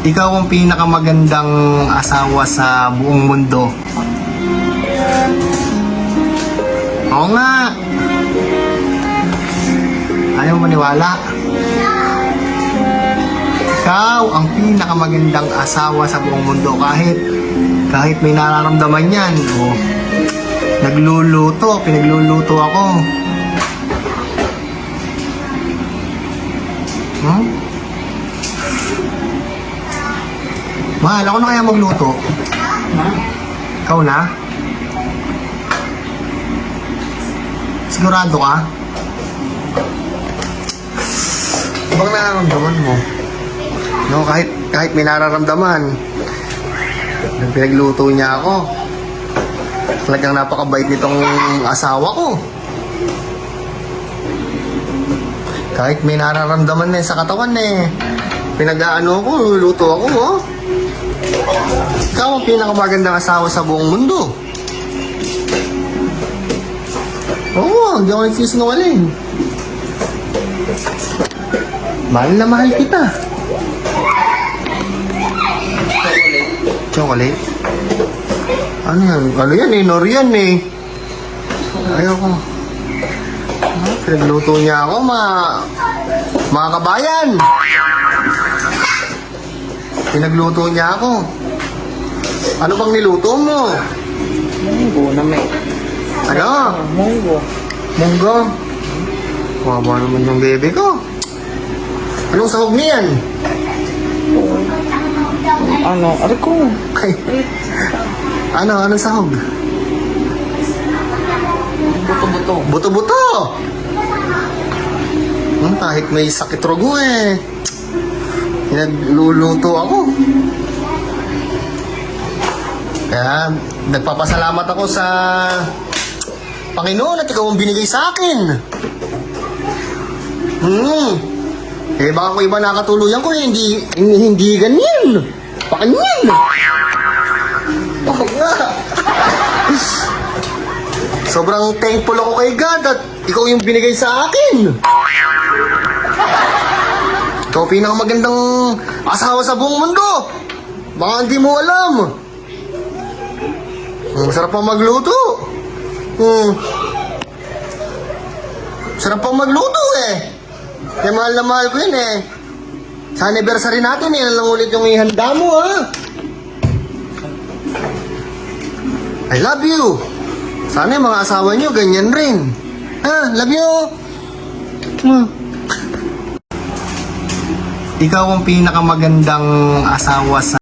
Ikaw ang pinakamagandang asawa sa buong mundo. Oo nga. Ayaw maniwala. Ikaw ang pinakamagandang asawa sa buong mundo kahit may nararamdaman yan. O, pinagluluto ako. Mahal, ako na kaya magluto? Ikaw na? Sigurado ka? Ibang nararamdaman mo? No, kahit may nararamdaman, pinagluto niya ako. Talagang napakabait nitong asawa ko. Kahit may nararamdaman sa katawan pinag-aano ko, luluto ako, oh. Ikaw ang pinakamagandang asawa sa buong mundo. Oo, hindi ako nagsisinungaling. Mahal na mahal kita. Chocolate? Ano yan? Ano yan Norian Ayoko. Pinagluto niya ako, mga kabayan. Pinagluto niya ako. Ano bang niluto mo? Munggo na may. Ano? Munggo. Munggo? Wawa naman yung bebe ko. Anong sahog niyan? Ano? Ari ko. Ay. Anong sahog? Buto-buto. Buto-buto! Kahit may sakit rugo Pinagluluto ako. Kaya nagpapasalamat ako sa Panginoon at ikaw ang binigay sa akin. Baka kung iba nakatuluyan ko hindi ganyan. Pakanyan. Oo nga. Sobrang thankful ako kay God at ikaw yung binigay sa akin. Ikaw pinakamagandang asawa sa buong mundo. Baka hindi mo alam. Masarap pang magluto. Sarap pang magluto Kaya mahal na mahal ko yun Sa anniversary natin yan lang ulit yung ihanda mo I love you. Sana yung mga asawa nyo ganyan rin. Love you. Ikaw ang pinakamagandang asawa sa